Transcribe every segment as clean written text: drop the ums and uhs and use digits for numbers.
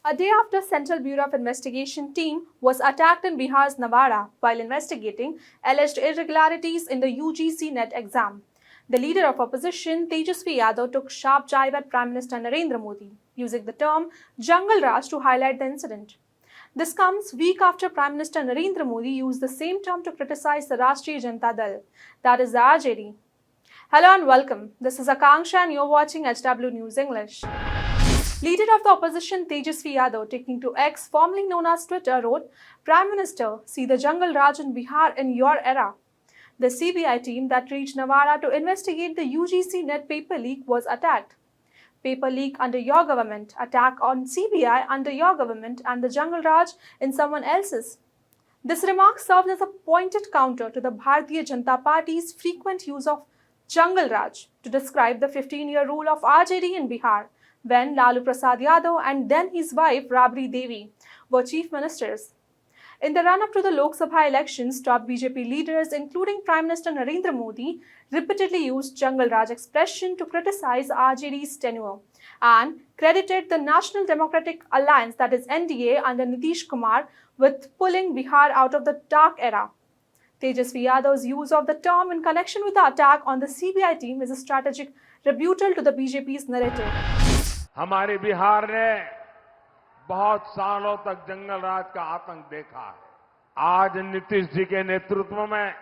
A day after Central Bureau of Investigation team was attacked in Bihar's Nawada while investigating alleged irregularities in the UGC NET exam, the leader of opposition Tejasvi Yadav took sharp jibe at Prime Minister Narendra Modi, using the term Jungle Raj to highlight the incident. This comes week after Prime Minister Narendra Modi used the same term to criticize the Rashtriya Janata Dal, that is the RJD. Hello and welcome. This is Akanksha and you're watching HW News English. Leader of the opposition Tejasvi Yadav, taking to X, formerly known as Twitter, wrote, Prime Minister, see the Jungle Raj in Bihar in your era. The CBI team that reached Nawada to investigate the UGC NET paper leak was attacked. Paper leak under your government, attack on CBI under your government, and the Jungle Raj in someone else's. This remark served as a pointed counter to the Bharatiya Janata Party's frequent use of Jungle Raj to describe the 15-year rule of RJD in Bihar, when Lalu Prasad Yadav and then his wife Rabri Devi were chief ministers. In the run-up to the Lok Sabha elections, top BJP leaders, including Prime Minister Narendra Modi, repeatedly used Jungle Raj expression to criticize RJD's tenure and credited the National Democratic Alliance, that is NDA, under Nitish Kumar with pulling Bihar out of the dark era. Tejasvi Yadav's use of the term in connection with the attack on the CBI team is a strategic rebuttal to the BJP's narrative. हमारे बिहार ने बहुत सालों तक जंगल राज का आतंक देखा है। आज नीतीश जी के नेतृत्व में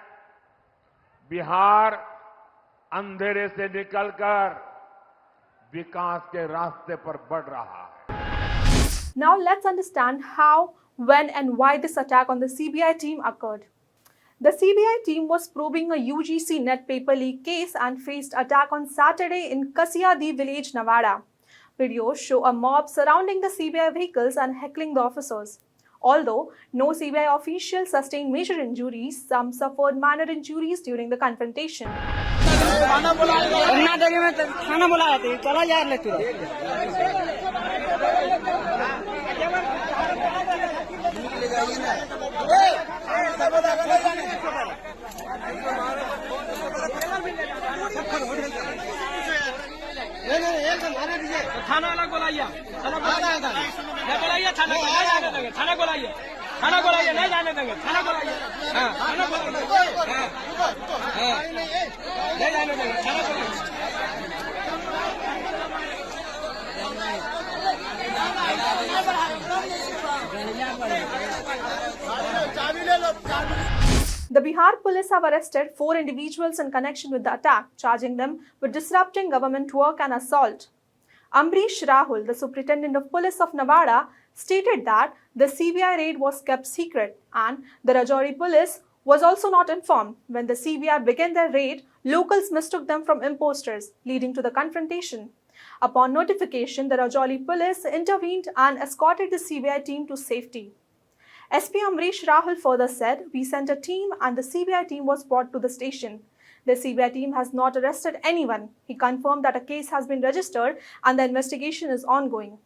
बिहार अंधेरे से निकलकर विकास के रास्ते पर बढ़ रहा है। Now let's understand how, when and why this attack on the CBI team occurred. The CBI team was probing a UGC NET paper leak case and faced attack on Saturday in Kasiyadi village, Nawada. Videos show a mob surrounding the CBI vehicles and heckling the officers. Although no CBI official sustained major injuries, some suffered minor injuries during the confrontation. थाना अलग बुलाइए बुलाइए थाना बुलाइए नहीं जाने देंगे थाना बुलाइए नहीं जाने देंगे थाना The Bihar police have arrested 4 individuals in connection with the attack, charging them with disrupting government work and assault. Ambrish Rahul, the superintendent of police of Nawada, stated that the CBI raid was kept secret and the Rajouri police was also not informed. When the CBI began their raid, locals mistook them from imposters, leading to the confrontation. Upon notification, the Rajouri police intervened and escorted the CBI team to safety. SP Ambrish Rahul further said, we sent a team and the CBI team was brought to the station. The CBI team has not arrested anyone. He confirmed that a case has been registered and the investigation is ongoing.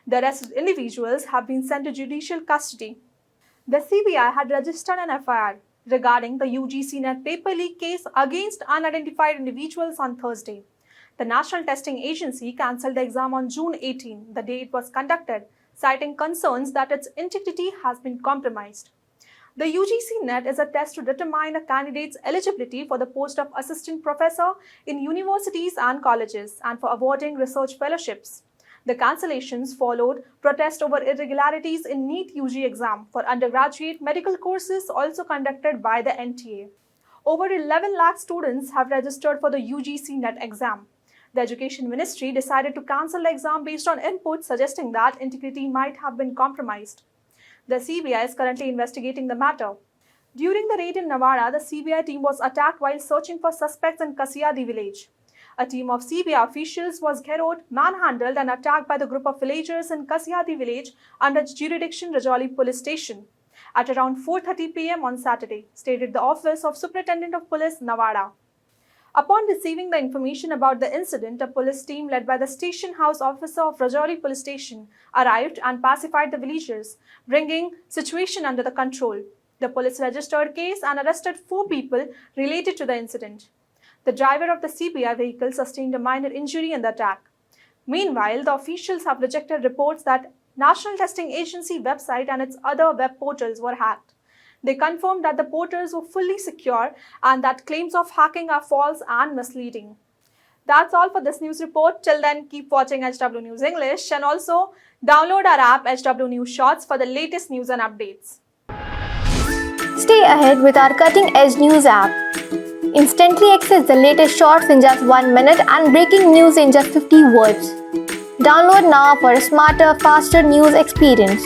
The arrested individuals have been sent to judicial custody. The CBI had registered an FIR regarding the UGC NET paper leak case against unidentified individuals on Thursday. The National Testing Agency cancelled the exam on June 18, the day it was conducted, citing concerns that its integrity has been compromised. The UGC NET is a test to determine a candidate's eligibility for the post of assistant professor in universities and colleges and for awarding research fellowships. The cancellations followed protest over irregularities in NEET UG exam for undergraduate medical courses also conducted by the NTA. Over 11 lakh students have registered for the UGC NET exam. The Education Ministry decided to cancel the exam based on inputs suggesting that integrity might have been compromised. The CBI is currently investigating the matter. During the raid in Nawada, the CBI team was attacked while searching for suspects in Kasiyadi village. A team of CBI officials was garrotted, manhandled and attacked by the group of villagers in Kasiyadi village under jurisdiction Rajouri police station at around 4:30 p.m. on Saturday, stated the Office of Superintendent of Police, Nawada. Upon receiving the information about the incident, a police team led by the station house officer of Rajouri police station arrived and pacified the villagers, bringing situation under the control. The police registered case and arrested 4 people related to the incident. The driver of the CBI vehicle sustained a minor injury in the attack. Meanwhile, the officials have rejected reports that National Testing Agency website and its other web portals were hacked. They confirmed that the portals were fully secure and that claims of hacking are false and misleading. That's all for this news report. Till then, keep watching HW News English and also download our app HW News Shorts for the latest news and updates. Stay ahead with our cutting-edge news app. Instantly access the latest shorts in just 1 minute and breaking news in just 50 words. Download now for a smarter, faster news experience.